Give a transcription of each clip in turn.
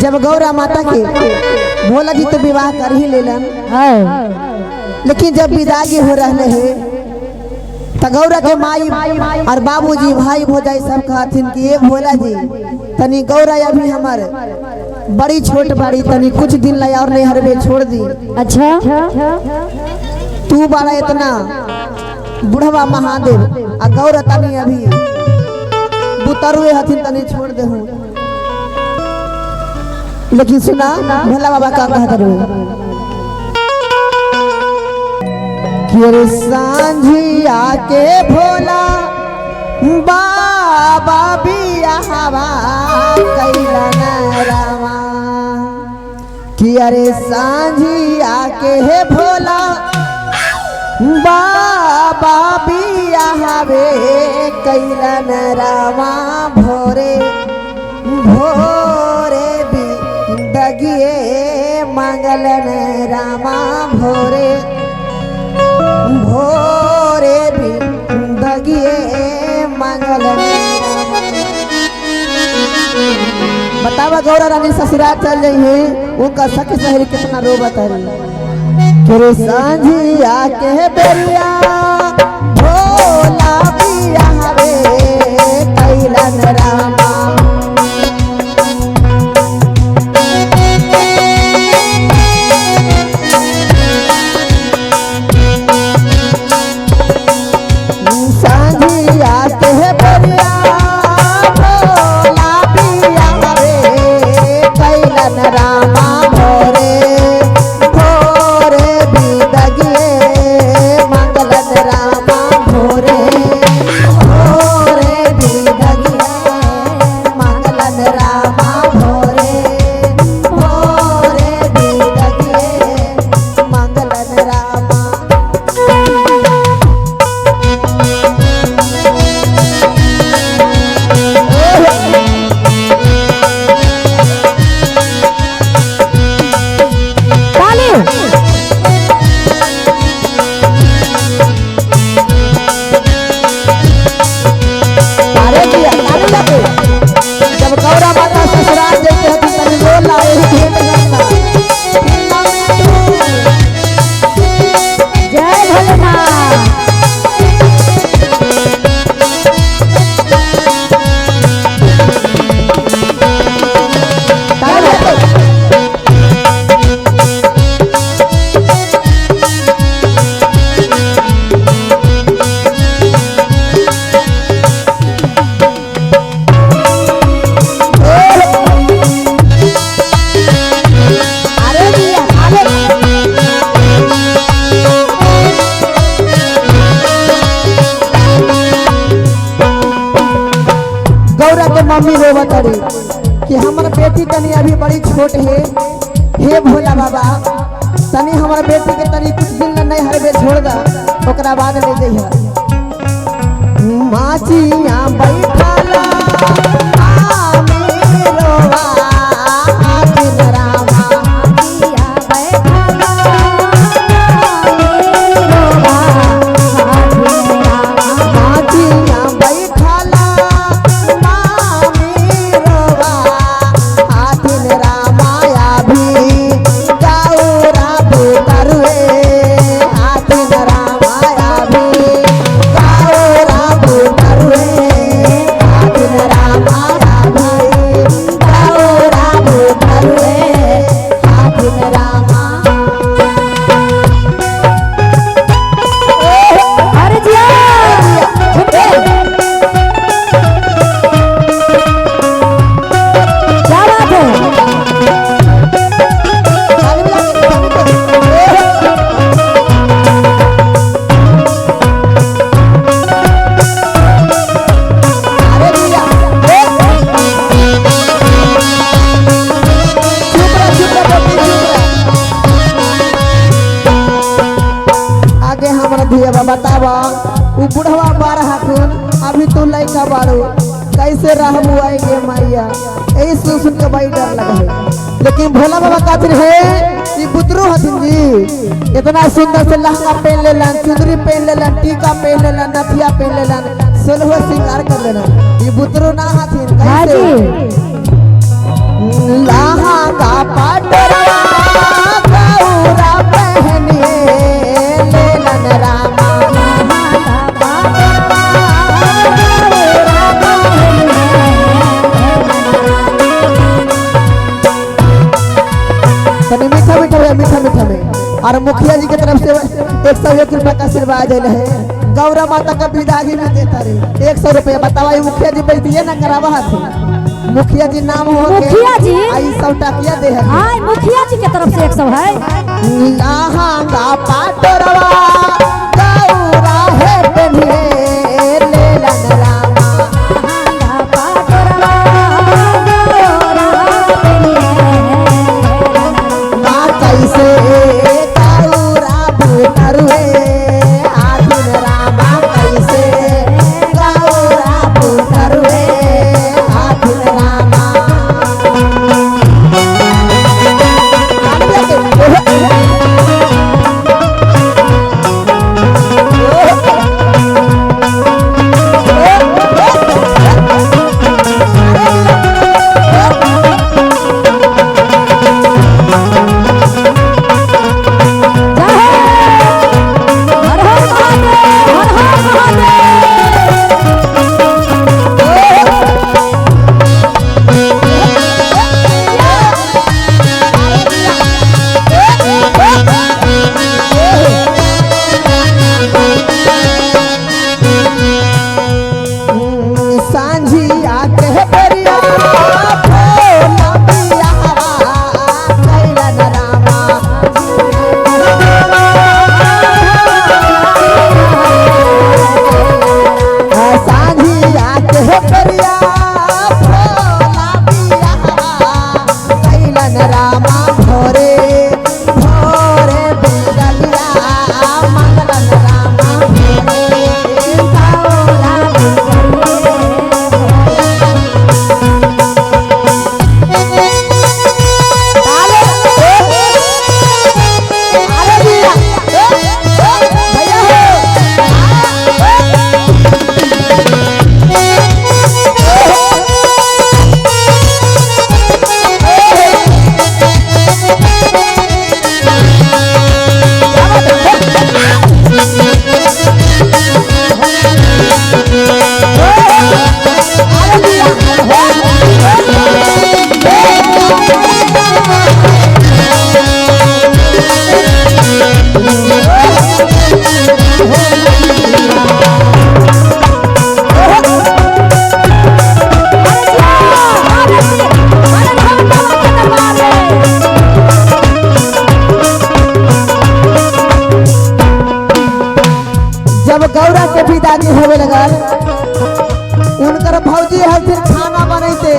जब गौरा माता के भोला जी तो विवाह कर ही लेलन, लेकिन जब विदाई हो रहे है तो गौरा के माई और बाबूजी भाई भौजाई सब कहथिन कि ये भोला जी तनी गौरा अभी हमारे बड़ी छोट बड़ी तनी कुछ दिन ला और नहीं हरबे छोड़ दी। अच्छा तू बड़ा इतना बुढ़वा महादेव आ गौरा तनी अभी बुतरुए हथिन तनी छोड़ दे हूँ। लेकिन सुना भोला बाबा का कहत रहे कि सांझिया के भोला बाबा बियाहवा कैलन रामा कि अरे सांझिया के हे भोला बाबा बियाहवे कैलन रामा भोरे भोरे दगिए मंगलन रामा भोरे भोरे भी दगिए मंगलन। बतावा गौरा रानी ससुराल चल रही है उनका सखी सहेली कितना रो बता रही सांझिया के बेरिया भोला बियाहवे कैलन रामा मम्मी रो बतारी कि हमार बेटी तनी अभी बड़ी छोट है, हे भोला बाबा तनी हमार बेटी के तनी कुछ दिन नहीं हरबे छोड़ दा ओकरा बाद ले जइहा। माचिया बैठाला बतावा वो बुढ़वा बार हथुन अभी तू लइका बाड़ू कैसे रहबू आएगे मैया यही सुन के बड़ी डर लगा है। लेकिन भोला बाबा काफिर है ये बुतरू हथिन जी इतना सुंदर से लहंगा पहन लेलन चुंदरी पहन लेलन टीका पहन लेलन नथिया पहन लेलन सोलह श्रृंगार कर लेलन ये बुतरू ना हथिन कैसे लाहा और मुखिया जी की तरफ से 101 रुपया का आशीर्वाद है गौरा माता का विदाई में देता रहे 100 रुपया। बतावा मुखिया जी बैठिए ना करावा हाथ मुखिया जी नाम हो मुखिया जी आई 100 टकिया दे है। हां मुखिया जी की तरफ से 100 है। लहंगा पाटरवा गौरा है बनिए लेलन रामा लहंगा पाटरवा गौरा बनिए ना कैसे गौरा बुतरुए आदिन रामा कैसे गौरा बुतरुए आदिन रामा गौरा के विदाई होवे लगल उनकर भौजी हथिन खाना बनैते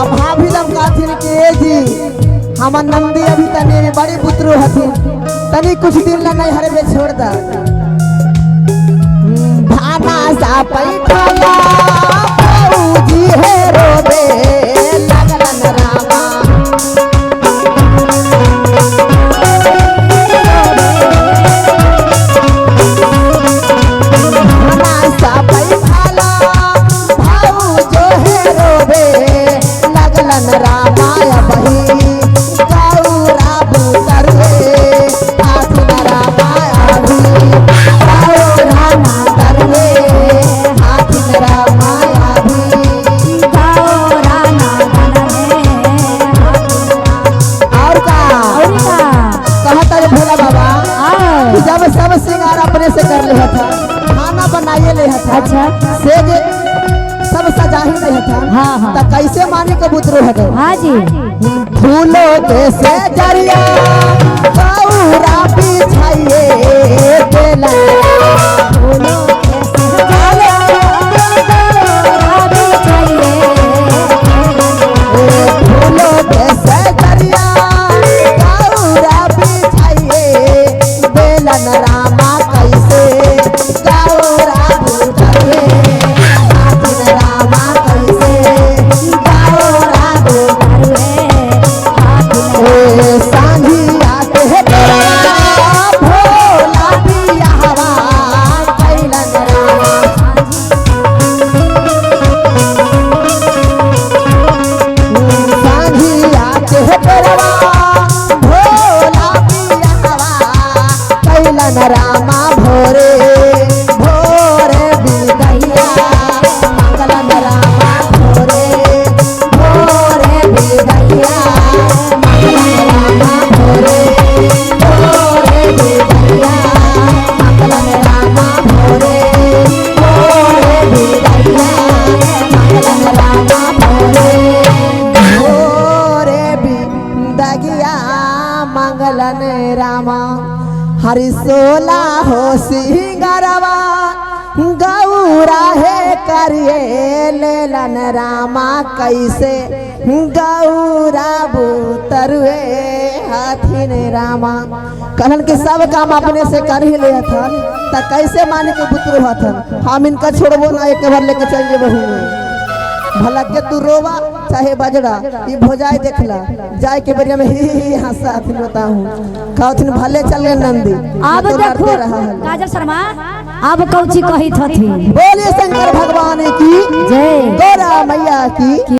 अब भाभी लम काथिन के जी हमर नंदी अभी तनी बड़ी पुत्रु हथिन तनी कुछ दिन ला नहीं हरे में छोड़ दा भाना सा पैठला भौजी है रोबे लगलन रामा सब सिंगार अपने से कर ले था खाना बनाइए ले था अच्छा से सब सजा ही ले था हाँ हाँ तो कैसे मानी कबूतर है हाँ जी फूलों के से जरिया गौरा बिछाइए बेला फूलों के से जरिया गौरा बिछाइए फूलों के से जरिया गौरा बिछाइए बेलन रामा कैसे गौरा बुतरुए आदिन रामा कैसे गौरा बुतरुए आदिन सांझी आते है भोला बियाहवा हरि सोला हो सिंगरवा गौरा है करिए लेलन रामा कैसे गौरा बुतरुए हाथिन रामा कहलन के सब काम अपने से कर ही ले हथन त कैसे माने के बुतरू हथन हम इनका छोड़बो ना एक बार लेके चल जेबो भला के तू रोवा चाहे बजड़ा ये भोजाई देखला जाए के बरिया में ही हंसा हथिन बताऊं कहथिन भले चल गए नंदी अब तो देखो लड़ते रहा है। काजल शर्मा अब कौची कही थी बोलिए शंकर भगवान की जय गौरा मैया की